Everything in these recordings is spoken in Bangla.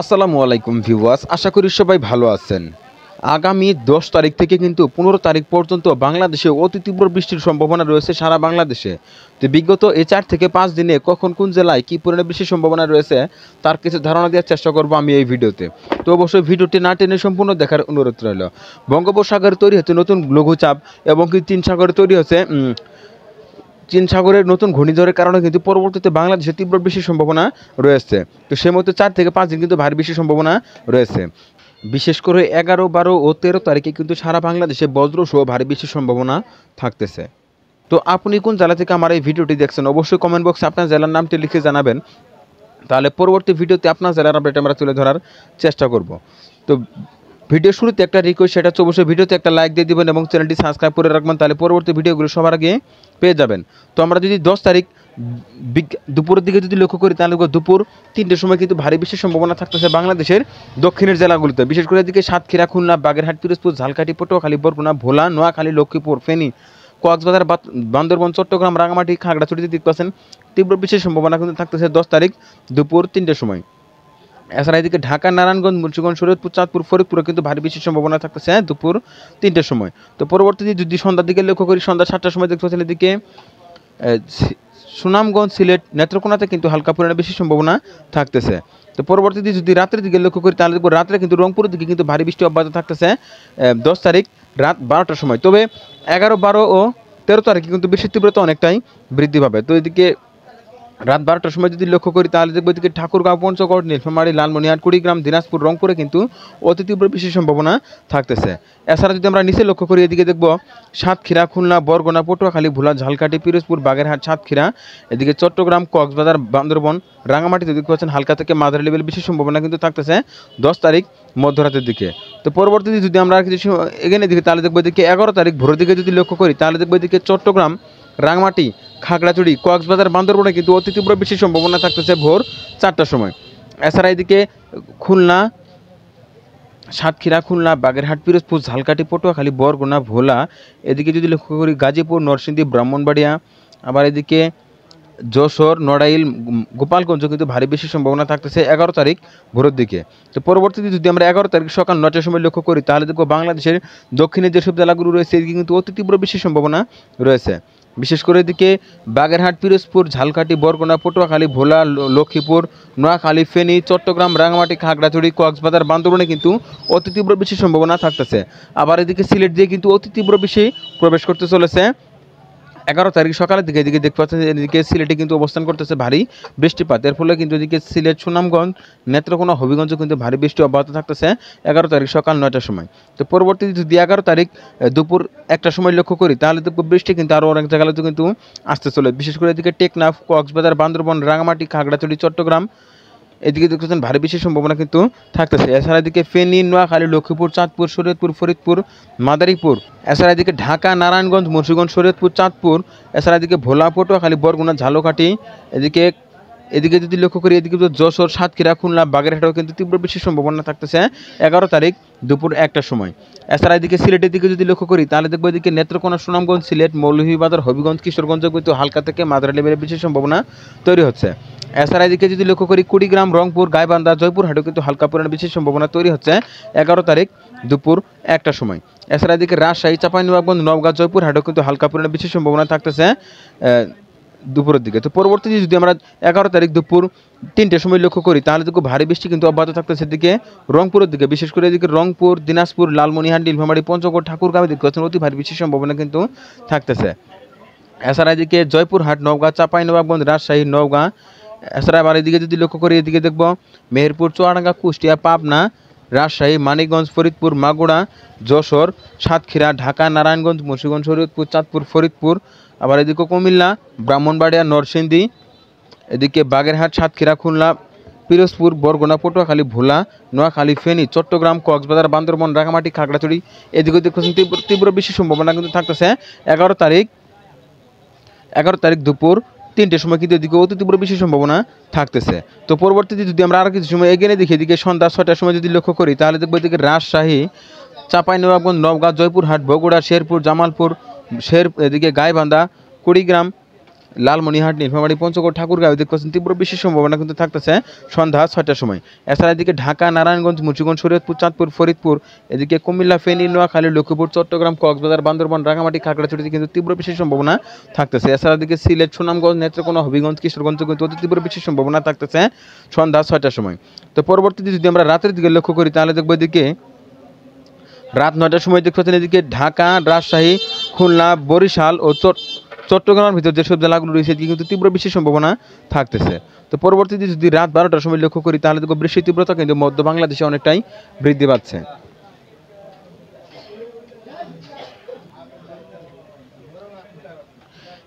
আসসালামু আলাইকুম ভিউয়ার্স, আশা করি সবাই ভালো আছেন। আগামী 10 তারিখ থেকে কিন্তু 15 তারিখ পর্যন্ত বাংলাদেশে অতি তীব্র বৃষ্টির সম্ভাবনা রয়েছে সারা বাংলাদেশে। তো বিগত এই 4 থেকে 5 দিনে কখন কোন জেলায় কী পরিমাণে বৃষ্টির সম্ভাবনা রয়েছে তার কিছু ধারণা দেওয়ার চেষ্টা করব আমি এই ভিডিওতে। তো অবশ্যই ভিডিওটি না টেনে সম্পূর্ণ দেখার অনুরোধ রইল। বঙ্গোপসাগরে তৈরি হচ্ছে নতুন লঘুচাপ এবং কি চীন সাগরে তৈরি হচ্ছে চীন সাগরের নতুন ঘূর্ণিঝড়ের কারণে কিন্তু পরবর্তীতে বাংলাদেশে তীব্র বৃষ্টির সম্ভাবনা রয়েছে। তো সে মতো 4 থেকে 5 দিন কিন্তু ভারী বৃষ্টির সম্ভাবনা রয়েছে। বিশেষ করে 11, 12 ও 13 তারিখে কিন্তু সারা বাংলাদেশে বজ্রসহ ভারী বৃষ্টির সম্ভাবনা থাকতেছে। তো আপনি কোন জেলা থেকে আমার এই ভিডিওটি দেখছেন অবশ্যই কমেন্ট বক্সে আপনার জেলার নামটি লিখে জানাবেন। তাহলে পরবর্তী ভিডিওতে আপনার জেলার আপডেট আমরা তুলে ধরার চেষ্টা করব। তো ভিডিও শুরুতে একটা রিকোয়েস্ট, সেটা হচ্ছে অবশ্যই ভিডিওতে একটা লাইক দিয়ে দিবেন এবং চ্যানেলটি সাবস্ক্রাইব করে রাখবেন, তাহলে পরবর্তী ভিডিওগুলো সবার আগে পেয়ে যাবেন। তো আমরা যদি 10 তারিখ দুপুরের দিকে যদি লক্ষ্য করি তাহলে দুপুর 3টের সময় কিন্তু ভারী বৃষ্টির সম্ভাবনা থাকতেছে বাংলাদেশের দক্ষিণের জেলাগুলোতে, বিশেষ করে এদিকে সাতক্ষীরা, খুলনা, বাগেরহাট, পিরোজপুর, ঝালকাঠি, পটুয়াখালী, বরগুনা, ভোলা, নোয়াখালী, লক্ষ্মীপুর, ফেনী, কক্সবাজার, বান্দরবান, চট্টগ্রাম, রাঙামাটি, খাগড়াছড়িতে দেখতে পাচ্ছেন তীব্র বৃষ্টির সম্ভাবনা কিন্তু থাকতেছে 10 তারিখ দুপুর 3টের সময়। এছাড়া এদিকে ঢাকা, নারায়ণগঞ্জ, মুন্সিগঞ্জ, শরীয়তপুর, চাঁদপুর, ফরিদপুরে কিন্তু ভারী বৃষ্টির সম্ভাবনা থাকতেছে দুপুর 3টের সময়। তো পরবর্তীতে যদি সন্ধ্যার দিকে লক্ষ্য করি, সন্ধ্যা 7টার সময় দেখতে পাচ্ছেন এদিকে সুনামগঞ্জ, সিলেট, নেত্রকোনাতে কিন্তু হালকা পরিমাণে বেশি সম্ভাবনা থাকতেছে। তো পরবর্তীতে যদি রাতের দিকে লক্ষ্য করি তাহলে দেখব রাত্রে কিন্তু রংপুরের দিকে কিন্তু ভারী বৃষ্টি অব্যাহত থাকতেছে 10 তারিখ রাত 12টার সময়। তবে 11, 12 ও 13 তারিখে কিন্তু বৃষ্টির তীব্রতা অনেকটাই বৃদ্ধি পাবে। তো এদিকে রাত 12টার সময় যদি লক্ষ্য করি তাহলে দেখব এদিকে ঠাকুরগাঁও, পঞ্চগড়, নীলফামারী, লালমনিরহাট, কুড়িগ্রাম, দিনাজপুর, রংপুরে কিন্তু অতি তীব্র বৃষ্টির সম্ভাবনা থাকতেছে। এছাড়া যদি আমরা নিচে লক্ষ্য করি এদিকে দেখব সাতক্ষীরা, খুলনা, বরগুনা, পটুয়াখালী, ভোলা, ঝালকাঠি, পিরোজপুর, বাগেরহাট, সাতক্ষীরা, এদিকে চট্টগ্রাম, কক্সবাজার, বান্দরবান, রাঙামাটিতে দেখতে পাচ্ছেন হালকা থেকে মাঝারি লেভেল বৃষ্টির সম্ভাবনা কিন্তু থাকতেছে 10 তারিখ মধ্যরাতের দিকে। তো পরবর্তীতে যদি আমরা কিছু এগিয়ে দিকে তাহলে দেখবো এদিকে 11 তারিখ ভোরের দিকে যদি লক্ষ্য করি তাহলে দেখবো এদিকে চট্টগ্রাম, রাঙামাটি, খাগড়াছড়ি, কক্সবাজার, বান্দরবানে কিন্তু অতি তীব্র বৃষ্টির সম্ভাবনা থাকতেছে ভোর 4টার সময়। এছাড়া এদিকে খুলনা, সাতক্ষীরা, খুলনা, বাগেরহাট, পিরোজপুর, ঝালকাঠি, পটুয়াখালী, বরগুনা, ভোলা, এদিকে যদি লক্ষ্য করি গাজীপুর, নরসিংদী, ব্রাহ্মণবাড়িয়া, আবার এদিকে যশোর, নড়াইল, গোপালগঞ্জ কিন্তু ভারী বৃষ্টির সম্ভাবনা থাকতেছে 11 তারিখ ভোরের দিকে। তো পরবর্তীতে যদি আমরা 11 তারিখ সকাল 9টার সময় লক্ষ্য করি তাহলে দেখব বাংলাদেশের দক্ষিণে যেসব জেলাগুলো রয়েছে এদিকে কিন্তু অতি তীব্র বৃষ্টির সম্ভাবনা রয়েছে। বিশেষ করে এদিকে বাগেরহাট, পিরোজপুর, ঝালকাঠি, বরগুনা, পটুয়াখালী, ভোলা, লক্ষ্মীপুর, নোয়াখালী, ফেনী, চট্টগ্রাম, রাঙামাটি, খাগড়াছড়ি, কক্সবাজার, বান্দরবানে কিন্তু অতি তীব্র বৃষ্টির সম্ভাবনা থাকতেছে। আবার এদিকে সিলেট দিয়ে কিন্তু অতি তীব্র বৃষ্টি প্রবেশ করতে চলেছে 11 তারিখ সকালের দিকে। এদিকে দেখতে পাচ্ছেন এদিকে সিলেটে কিন্তু অবস্থান করতেছে ভারী বৃষ্টিপাত, এর ফলে কিন্তু এদিকে সিলেট, সুনামগঞ্জ, নেত্রকোনা, হবিগঞ্জ কিন্তু ভারী বৃষ্টি অব্যাহত থাকতেছে 11 তারিখ সকাল 9টার সময়। তো পরবর্তীতে যদি 11 তারিখ দুপুর 1টার সময় লক্ষ্য করি তাহলে দেখব বৃষ্টি কিন্তু আরও অনেক জায়গাতে কিন্তু আসতে চলে, বিশেষ করে এদিকে টেকনাফ, কক্সবাজার, বান্দরবান, রাঙামাটি, খাগড়াছড়ি, চট্টগ্রাম, এদিকে দেখতেছেন ভারী বৃষ্টির সম্ভাবনা কিন্তু থাকতেছে। এছাড়া এদিকে ফেনী, নোয়াখালী, লক্ষ্মীপুর, চাঁদপুর, শরীয়তপুর, ফরিদপুর, মাদারীপুর, এছাড়া এদিকে ঢাকা, নারায়ণগঞ্জ, মুন্সিগঞ্জ, শরীয়তপুর, চাঁদপুর, এছাড়া এদিকে ভোলা, পটুয়াখালী, বরগুনা, ঝালকাঠি, এদিকে যদি লক্ষ্য করি এদিকে যশোর, সাতক্ষীরা, খুলনা, বাগেরহাটেও কিন্তু তীব্র বৃষ্টির সম্ভাবনা থাকতেছে 11 তারিখ দুপুর 1টার সময়। এছাড়া এদিকে সিলেটের দিকে যদি লক্ষ্য করি তাহলে দেখবো এদিকে নেত্রকোনা, সুনামগঞ্জ, সিলেট, মৌলভীবাজার, হবিগঞ্জ, কিশোরগঞ্জ কিন্তু হালকা থেকে মাঝারি লেভেলের বৃষ্টির সম্ভাবনা তৈরি হচ্ছে। এছাড়া এদিকে যদি লক্ষ্য করি কুড়িগ্রাম, রংপুর, গাইবান্ধা, জয়পুরহাটেও কিন্তু হালকা পরিমাণে বৃষ্টির সম্ভাবনা তৈরি হচ্ছে 11 তারিখ দুপুর 1টার সময়। এছাড়া এদিকে রাজশাহী, চাঁপাইনবাবগঞ্জ, নওগাঁ, জয়পুরহাটেও কিন্তু হালকা পরিমাণে বৃষ্টির সম্ভাবনা থাকতেছে দুপুরের দিকে। তো পরবর্তীতে যদি আমরা 11 তারিখ দুপুর 3টের সময় লক্ষ্য করি তাহলে দেখো ভারী বৃষ্টি কিন্তু অব্যাহত থাকতেছে এদিকে রংপুরের দিকে, বিশেষ করে এদিকে রংপুর, দিনাজপুর, লালমনিরহাট, নীলফামারী, পঞ্চগড়, ঠাকুরগাঁও দিকে অতি ভারী বৃষ্টির সম্ভাবনা কিন্তু থাকতেছে। এছাড়া এদিকে জয়পুরহাট, নওগাঁ, চাঁপাইনবাবগঞ্জ, রাজশাহী, নওগাঁ, এছাড়া আবার এদিকে যদি লক্ষ্য করি এদিকে দেখব মেহেরপুর, চুয়াডাঙ্গা, কুষ্টিয়া, পাবনা, রাজশাহী, মানিকগঞ্জ, ফরিদপুর, মাগুরা, যশোর, সাতক্ষীরা, ঢাকা, নারায়ণগঞ্জ, মুন্সিগঞ্জ, শরীয়তপুর, চাঁদপুর, ফরিদপুর, আবার এদিকে কুমিল্লা, ব্রাহ্মণবাড়িয়া, নরসিংদী, এদিকে বাগেরহাট, সাতক্ষীরা, খুলনা, পিরোজপুর, বরগুনা, পটুয়াখালী, ভোলা, নোয়াখালী, ফেনী, চট্টগ্রাম, কক্সবাজার, বান্দরবান, রাঙামাটি, খাগড়াছড়ি, এদিকে দেখছেন তীব্র বৃষ্টির সম্ভাবনা কিন্তু থাকতেছে 11 তারিখ দুপুর 3টের সময় কিন্তু এদিকে অতি তীব্র বৃষ্টির সম্ভাবনা থাকতেছে। তো পরবর্তীতে যদি আমরা আর কিছু সময় এগিয়ে দেখি এদিকে সন্ধ্যা 6টার সময় যদি লক্ষ্য করি তাহলে দেখবো এদিকে রাজশাহী, চাঁপাইনবাবগঞ্জ, নওগাঁ, জয়পুরহাট, বগুড়া, শেরপুর, জামালপুর, এদিকে গাইবান্ধা, কুড়িগ্রাম, লালমনিরহাট, নীলফামারী, পঞ্চগড়, ঠাকুরগাঁও দেখতে পাচ্ছেন তীব্র বৃষ্টির সম্ভাবনা কিন্তু থাকতেছে সন্ধ্যা 6টার সময়। এছাড়া এদিকে ঢাকা, নারায়ণগঞ্জ, মুন্সিগঞ্জ, শরীয়তপুর, চাঁদপুর, ফরিদপুর, এদিকে কুমিল্লা, ফেনী, নোয়াখালী, লক্ষ্মীপুর, চট্টগ্রাম, কক্সবাজার, বান্দরবান, রাঙামাটি, খাগড়াছড়িতে কিন্তু তীব্র বৃষ্টির সম্ভাবনা থাকতেছে। এছাড়া এদিকে সিলেট, সুনামগঞ্জ, নেত্রকোনা, হবিগঞ্জ, কিশোরগঞ্জ কিন্তু অতি তীব্র বৃষ্টির সম্ভাবনা থাকতেছে সন্ধ্যা 6টার সময়। তো পরবর্তীতে যদি আমরা রাতের দিকে লক্ষ্য করি তাহলে দেখবো এদিকে রাত 9টার সময় দেখতে পাচ্ছেন এদিকে ঢাকা, রাজশাহী, খুলনা, বরিশাল ও চট্টগ্রামের ভিতর যেসব জেলাগুলো রয়েছে এদিকে কিন্তু তীব্র বৃষ্টির সম্ভাবনা থাকতেছে। তো পরবর্তীতে যদি রাত 12টার সময় লক্ষ্য করি তাহলে দেখবো বৃষ্টির তীব্রতা কিন্তু মধ্য বাংলাদেশে অনেকটাই বৃদ্ধি পাচ্ছে।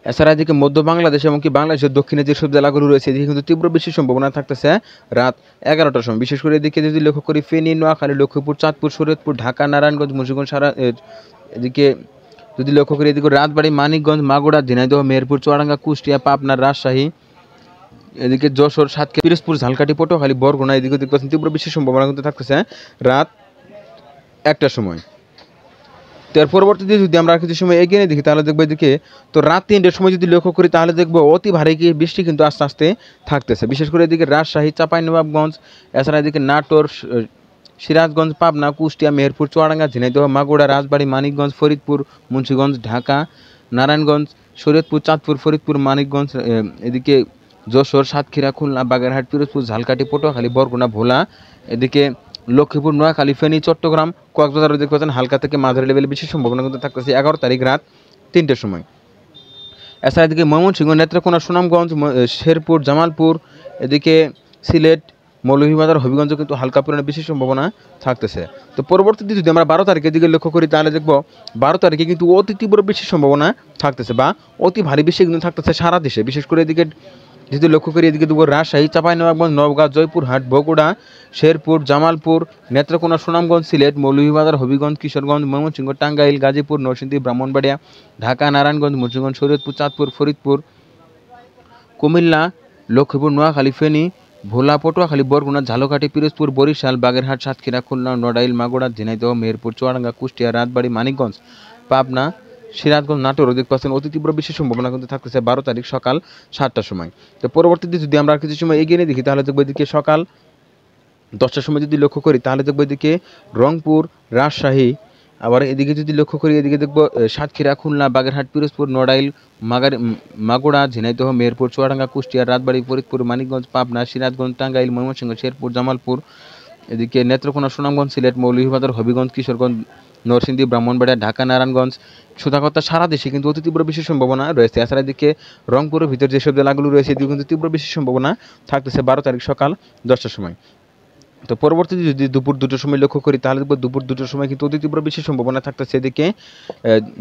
এছাড়া এদিকে মধ্য বাংলাদেশ এবং কি বাংলাদেশের দক্ষিণে যেসব জেলাগুলো রয়েছে এদিকে কিন্তু তীব্র বৃষ্টির সম্ভাবনা থাকতেছে রাত 11টার সময়। বিশেষ করে এদিকে যদি লক্ষ্য করি ফেনী, নোয়াখালী, লক্ষ্মীপুর, চাঁদপুর, শরীয়তপুর, ঢাকা, নারায়ণগঞ্জ, মুন্সিগঞ্জ, এদিকে যদি লক্ষ্য করি এদিকে রাজবাড়ী, মানিকগঞ্জ, মাগুরা, ঝিনাইদহ, মেহেরপুর, চুয়াডাঙ্গা, কুষ্টিয়া, পাবনা, রাজশাহী, এদিকে যশোর, সাতক্ষীরা, পিরোজপুর, ঝালকাঠি, পটুয়াখালী, বরগুনা এদিকে দেখতে পাচ্ছেন তীব্র বৃষ্টির সম্ভাবনা কিন্তু থাকতেছে রাত 1টার সময়। তো এর পরবর্তীতে যদি আমরা কিছু সময় এগিয়ে দেখি তাহলে দেখবো এদিকে তো রাত 3টার সময় যদি লক্ষ্য করি তাহলে দেখবো অতি ভারী বৃষ্টি কিন্তু আস্তে আস্তে থাকতেছে। বিশেষ করে এদিকে রাজশাহী, চাঁপাইনবাবগঞ্জ, এছাড়া এদিকে নাটোর, সিরাজগঞ্জ, পাবনা, কুষ্টিয়া, মেহেরপুর, চুয়াডাঙ্গা, ঝিনাইদহ, মাগুরা, রাজবাড়ী, মানিকগঞ্জ, ফরিদপুর, মুন্সিগঞ্জ, ঢাকা, নারায়ণগঞ্জ, শরীয়তপুর, চাঁদপুর, ফরিদপুর, মানিকগঞ্জ, এদিকে যশোর, সাতক্ষীরা, খুলনা, বাগেরহাট, পিরোজপুর, ঝালকাঠি, পটুয়াখালী, বরগুনা, ভোলা, এদিকে লক্ষ্মীপুর, নোয়াখালী, ফেনী, চট্টগ্রাম, কক্সবাজার দেখতে পাচ্ছেন হালকা থেকে মাঝারি লেভেলে বৃষ্টির সম্ভাবনা কিন্তু থাকতেছে 11 তারিখ রাত 3টার সময়। এছাড়া এদিকে ময়মনসিংহ, নেত্রকোনা, সুনামগঞ্জ, শেরপুর, জামালপুর, এদিকে সিলেট, মৌলভীবাজার, হবিগঞ্জ কিন্তু হালকা পরিমাণে বৃষ্টির সম্ভাবনা থাকতেছে। তো পরবর্তীতে যদি আমরা 12 তারিখের দিকে লক্ষ্য করি তাহলে দেখব 12 তারিখে কিন্তু অতি তীব্র বৃষ্টির সম্ভাবনা থাকতেছে বা অতি ভারী বৃষ্টি কিন্তু থাকতেছে সারা দেশে। বিশেষ করে এদিকে যদি লক্ষ্য করি এদিকে দেখব রাজশাহী, চাঁপাইনবাবগঞ্জ, নওগাঁ, জয়পুরহাট, বগুড়া, শেরপুর, জামালপুর, নেত্রকোনা, সুনামগঞ্জ, সিলেট, মৌলভীবাজার, হবিগঞ্জ, কিশোরগঞ্জ, ময়মনসিংহ, টাঙ্গাইল, গাজীপুর, নরসিংদী, ব্রাহ্মণবাড়িয়া, ঢাকা, নারায়ণগঞ্জ, মুন্সিগঞ্জ, শরীয়তপুর, চাঁদপুর, ফরিদপুর, কুমিল্লা, লক্ষ্মীপুর, নোয়াখালী, ফেনী, ভোলা, পটুয়াখালী, বরগুনা, ঝালকাঠি, পিরোজপুর, বরিশাল, বাগেরহাট, সাতক্ষীরা, খুলনা, নড়াইল, মাগুরা, ঝিনাইদহ, মেহেরপুর, চুয়াডাঙ্গা, কুষ্টিয়া, রাজবাড়ী, মানিকগঞ্জ, পাবনা, সিরাজগঞ্জ, নাটোর দেখতে পাচ্ছেন অতি তীব্র বৃষ্টির সম্ভাবনা কিন্তু থাকতেছে 12 তারিখ সকাল 7টার সময়। তো পরবর্তীতে যদি আমরা কিছু সময় এগিয়ে নিয়ে দেখি তাহলে দেখবো এদিকে সকাল 10টার সময় যদি লক্ষ্য করি তাহলে দেখবো এদিকে রংপুর, রাজশাহী, আবার এদিকে যদি লক্ষ্য করি এদিকে দেখবো সাতক্ষীরা, খুলনা, বাগেরহাট, পিরোজপুর, নড়াইল, মাগুরা, ঝিনাইদহ, মেহেরপুর, চুয়াডাঙ্গা, কুষ্টিয়া, রাজবাড়ী, ফরিদপুর, মানিকগঞ্জ, পাবনা, সিরাজগঞ্জ, টাঙ্গাইল, ময়মনসিংহ, শেরপুর, জামালপুর, এদিকে নেত্রকোনা, সুনামগঞ্জ, সিলেট, মৌলভীবাজার, হবিগঞ্জ, কিশোরগঞ্জ, নরসিংদী, ব্রাহ্মণবাড়িয়া, ঢাকা, নারায়ণগঞ্জ, সুধাকর্তা সারা দেশে কিন্তু অতি তীব্র বৃষ্টির সম্ভাবনা রয়েছে। এছাড়া এদিকে রংপুরের ভিতর যেসব জেলাগুলো রয়েছে এদিকে কিন্তু তীব্র বৃষ্টির সম্ভাবনা থাকতেছে 12 তারিখ সকাল 10টার সময়। তো পরবর্তীতে যদি দুপুর 2টার সময় লক্ষ্য করি তাহলে দেখব দুপুর 2টার সময় কিন্তু অতি তীব্র বৃষ্টির সম্ভাবনা থাকতেছে এদিকে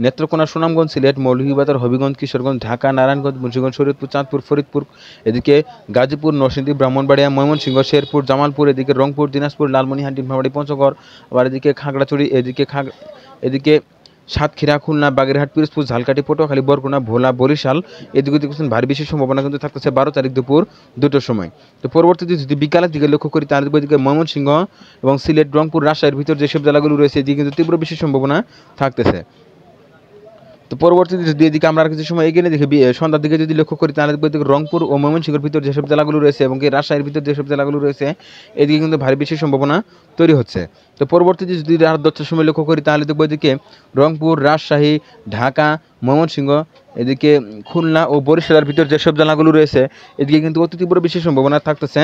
নেত্রকোনা, সুনামগঞ্জ, সিলেট, মৌলভীবাজার, হবিগঞ্জ, কিশোরগঞ্জ, ঢাকা, নারায়ণগঞ্জ, মুন্সিগঞ্জ, শরীয়তপুর, চাঁদপুর, ফরিদপুর, এদিকে গাজীপুর, নরসিংদী, ব্রাহ্মণবাড়িয়া, ময়মনসিংহ, শেরপুর, জামালপুর, এদিকে রংপুর, দিনাজপুর, লালমনিরহাট, নীলফামারী, পঞ্চগড়, আবার এদিকে খাগড়াছড়ি, এদিকে সাতক্ষীরা, খুলনা, বাগেরহাট, পিরোজপুর, ঝালকাঠি, পটুয়াখালী, বরগুনা, ভোলা, বরিশাল এদিকে দেখছেন ভারী বৃষ্টির সম্ভাবনা কিন্তু থাকতেছে 12 তারিখ দুপুর 2টার সময়। তো পরবর্তীতে যদি বিকালের দিকে লক্ষ্য করি তাহলে এদিকে ময়মনসিংহ এবং সিলেট, রংপুর, রাজশাহীর ভিতর যেসব জেলাগুলো রয়েছে এদিকে কিন্তু তীব্র বৃষ্টির সম্ভাবনা থাকতেছে। তো পরবর্তীতে যদি এদিকে আমরা আর কিছু সময় এগিয়ে দেখি সন্ধ্যার দিকে যদি লক্ষ্য করি তাহলে দেখবো রংপুর ও ময়মনসিংহের ভিতর যেসব জেলাগুলো রয়েছে এবং রাজশাহীর ভিতর যেসব জেলাগুলো রয়েছে এদিকে কিন্তু ভারী বৃষ্টির সম্ভাবনা তৈরি হচ্ছে। তো পরবর্তীতে যদি রাত 10টার সময় লক্ষ্য করি তাহলে দেখবো এদিকে রংপুর, রাজশাহী, ঢাকা, ময়মনসিংহ, এদিকে খুলনা ও বরিশালের ভিতর যেসব জেলাগুলো রয়েছে এদিকে কিন্তু অতি তীব্র বৃষ্টির সম্ভাবনা থাকতেছে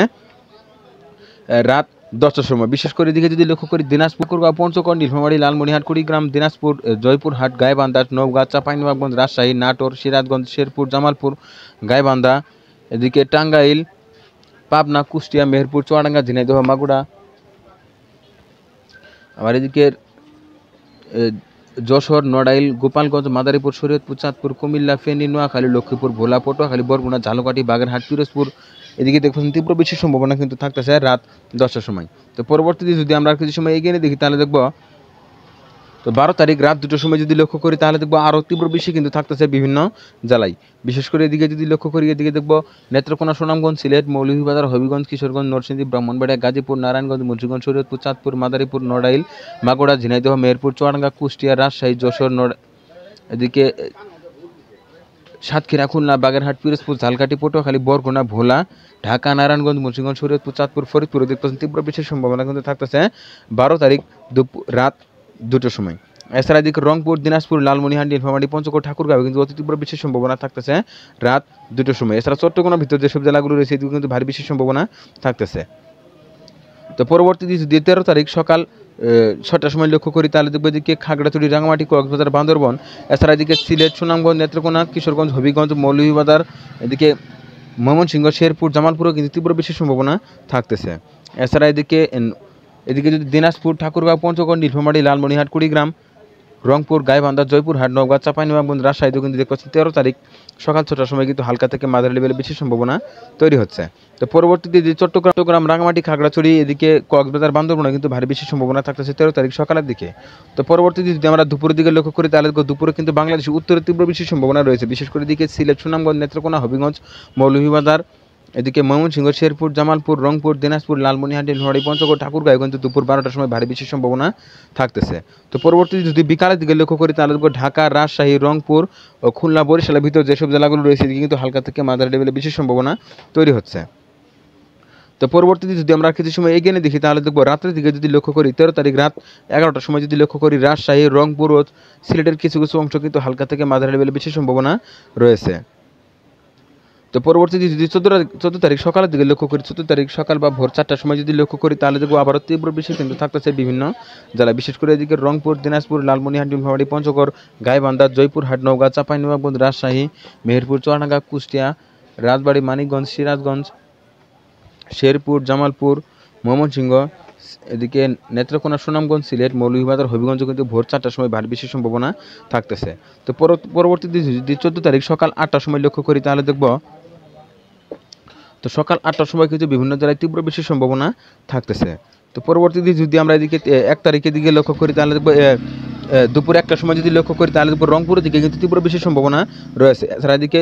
রাত 10টার সময়। বিশেষ করে এদিকে যদি লক্ষ্য করি দিনাজপুর, পঞ্চগড়, নীলফামারী, লালমনিরহাট, কুড়িগ্রাম, দিনাজপুর, জয়পুরহাট, গাইবান্ধা, নওগাঁ, চাঁপাইনবাবগঞ্জ, রাজশাহী, নাটোর, সিরাজগঞ্জ, শেরপুর, জামালপুর, গাইবান্ধা, এদিকে টাঙ্গাইল, পাবনা, কুষ্টিয়া, মেহেরপুর, চুয়াডাঙ্গা, ঝিনাইদহ, মাগুরা, আবার এদিকে যশোর, নড়াইল, গোপালগঞ্জ, মাদারীপুর, শরীয়তপুর, চাঁদপুর, কুমিল্লা, ফেনী, নোয়াখালী, লক্ষ্মীপুর, ভোলা, পটুয়াখালী, বরগুনা, ঝালকাঠি, বাগেরহাট, পিরোজপুর এদিকে দেখুন তীব্র বৃষ্টির সম্ভাবনা কিন্তু থাকতেছে রাত 10টার সময়। তো পরবর্তীতে যদি আমরা কিছু সময় এগিয়ে দেখি তাহলে দেখব তো 12 তারিখ রাত 2টার সময় যদি লক্ষ্য করি তাহলে দেখবো আরও তীব্র বৃষ্টি কিন্তু থাকতেছে বিভিন্ন জেলায়। বিশেষ করে এদিকে যদি লক্ষ্য করি এদিকে দেখবো নেত্রকোনা, সুনামগঞ্জ, সিলেট, মৌলভীবাজার, হবিগঞ্জ, কিশোরগঞ্জ, নরসিংদী, ব্রাহ্মণবাড়িয়া, গাজীপুর, নারায়ণগঞ্জ, মুন্সিগঞ্জ, শরীয়তপুর, চাঁদপুর, মাদারীপুর, নড়াইল, মাগুরা, ঝিনাইদহ, মেহেরপুর, চুয়াডাঙ্গা, কুষ্টিয়া, রাজশাহী, যশোর, এদিকে সাতক্ষীরা, খুলনা, বাগেরহাট, পিরোজপুর, ঝালকাঠি, পটুয়াখালী, বরগুনা, ভোলা, ঢাকা, নারায়ণগঞ্জ, মুন্সিগঞ্জ, শরীয়তপুর, চাঁদপুর, ফরিদপুরে দেখতেছেন তীব্র বৃষ্টির সম্ভাবনা কিন্তু থাকতেছে 12 তারিখ রাত 2টার সময়। এছাড়া এদিকে রংপুর, দিনাজপুর, লালমনিরহাট, নীলফামারী, পঞ্চগড়, ঠাকুরগাঁও কিন্তু অতি তীব্র বৃষ্টির সম্ভাবনা থাকতেছে রাত 2টার সময়। এছাড়া চট্টগ্রামের ভিতর যেসব জেলাগুলো রয়েছে এদিকে কিন্তু ভারী বৃষ্টির সম্ভাবনা থাকতেছে। তো পরবর্তী 13 তারিখ সকাল 6টার সময় লক্ষ্য করি তাহলে দেখবো এদিকে খাগড়াছড়ি, রাঙামাটি, কক্সবাজার, বান্দরবন, এছাড়া এদিকে সিলেট, সুনামগঞ্জ, নেত্রকোনা, কিশোরগঞ্জ, হবিগঞ্জ, মৌলভীবাজার, এদিকে ময়মনসিংহ, শেরপুর, জামালপুরেও কিন্তু তীব্র বৃষ্টির সম্ভাবনা থাকতেছে। এছাড়া এদিকে যদি দিনাজপুর, ঠাকুরগাঁও, পঞ্চগড়, নীলফামারী, লালমনিরহাট, কুড়িগ্রাম, রংপুর, গাইবান্ধা, জয়পুরহাট, নওগাঁ, চাঁপাইনবাবগঞ্জ, রাজশাহীতেও কিন্তু দেখতে পাচ্ছেন 13 তারিখ সকাল 6টার সময় কিন্তু হালকা থেকে মাঝারি লেভেলে বৃষ্টির সম্ভাবনা তৈরি হচ্ছে। তো পরবর্তীতে যে চট্টগ্রাম, রাঙামাটি, খাগড়াছড়ি, এদিকে কক্সবাজার, বান্দরবনে কিন্তু ভারী বৃষ্টির সম্ভাবনা থাকতেছে 13 তারিখ সকালের দিকে। তো পরবর্তীতে যদি আমরা দুপুরের দিকে লক্ষ্য করি তাহলে দুপুরে কিন্তু বাংলাদেশের উত্তরে তীব্র বৃষ্টির সম্ভাবনা রয়েছে, বিশেষ করে এদিকে সিলেট, সুনামগঞ্জ, নেত্রকোনা, হবিগঞ্জ, মৌলভীবাজার, এদিকে ময়মনসিংহ, শেরপুর, জামালপুর, রংপুর, দিনাজপুর, লালমনিরহাট, নীলফামারী, পঞ্চগড়, ঠাকুরগাঁও কিন্তু দুপুর 12টার সময় ভারী বৃষ্টির সম্ভাবনা থাকতেছে। তো পরবর্তীতে যদি বিকালের দিকে লক্ষ্য করি তাহলে ঢাকা, রাজশাহী, রংপুর ও খুলনা, বরিশালের ভিতর যেসব জেলাগুলো রয়েছে এদিকে কিন্তু হালকা থেকে মাঝারি লেভেলে বৃষ্টির সম্ভাবনা তৈরি হচ্ছে। তো পরবর্তীতে যদি আমরা কিছু সময় এগিয়ে দেখি তাহলে দেখবো রাতের দিকে যদি লক্ষ্য করি 13 তারিখ রাত 11টার সময় যদি লক্ষ্য করি রাজশাহী, রংপুর ও সিলেটের কিছু কিছু অংশ কিন্তু হালকা থেকে মাঝারি লেভেলে বৃষ্টির সম্ভাবনা রয়েছে। তো পরবর্তীতে যদি 14 তারিখ সকালের দিকে লক্ষ্য করি, 14 তারিখ সকাল বা ভোর 4টার সময় যদি লক্ষ্য করি তাহলে দেখবো আবারও তীব্র বৃষ্টি কিন্তু থাকতেছে বিভিন্ন জেলায়, বিশেষ করে এদিকে রংপুর, দিনাজপুর, লালমনিরহাট, নীলফামারী, পঞ্চগড়, গাইবান্ধা, জয়পুরহাট, নওগাঁ, চাঁপাইনবাবগঞ্জ, রাজশাহী, মেহেরপুর, চুয়াডাঙ্গা, কুষ্টিয়া, রাজবাড়ী, মানিকগঞ্জ, সিরাজগঞ্জ, শেরপুর, জামালপুর, ময়মনসিংহ, এদিকে নেত্রকোনা, সুনামগঞ্জ, সিলেট, মৌলভীবাজার, হবিগঞ্জ কিন্তু ভোর 4টার সময় ভারী বৃষ্টির সম্ভাবনা থাকতেছে। তো পরবর্তীতে যদি 14 তারিখ সকাল 8টার সময় লক্ষ্য করি তাহলে দেখব তো সকাল 8টার সময় কিন্তু বিভিন্ন জেলায় তীব্র বৃষ্টির সম্ভাবনা থাকতেছে। তো পরবর্তীতে যদি আমরা এদিকে 1 তারিখের দিকে লক্ষ্য করি তাহলে দেখব দুপুর 1টার সময় যদি লক্ষ্য করি তাহলে দেখব রংপুরের দিকে কিন্তু তীব্র বৃষ্টির সম্ভাবনা রয়েছে। এছাড়া এদিকে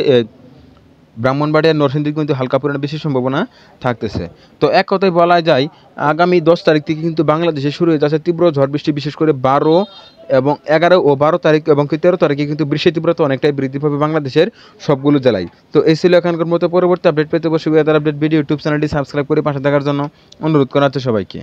ব্রাহ্মণবাড়িয়া, নরসিংদীতে কিন্তু হালকা পরিমাণে বৃষ্টির সম্ভাবনা থাকতেছে। তো এক কথায় বলা যায় আগামী 10 তারিখ থেকে কিন্তু বাংলাদেশে শুরু হয়ে যাচ্ছে তীব্র ঝড় বৃষ্টি, বিশেষ করে 12 এবং 11 ও 12 তারিখ এবং 13 তারিখে কিন্তু বৃষ্টির তীব্রতা অনেকটাই বৃদ্ধি পাবে বাংলাদেশের সবগুলো জেলায়। তো এই ছিল এখনকার মতো। পরবর্তী আপডেট পেতে অবশ্যই ওয়েদার আপডেট ভিডিও ইউটিউব চ্যানেলটি সাবস্ক্রাইব করে পাশে থাকার জন্য অনুরোধ করা হচ্ছে সবাইকে।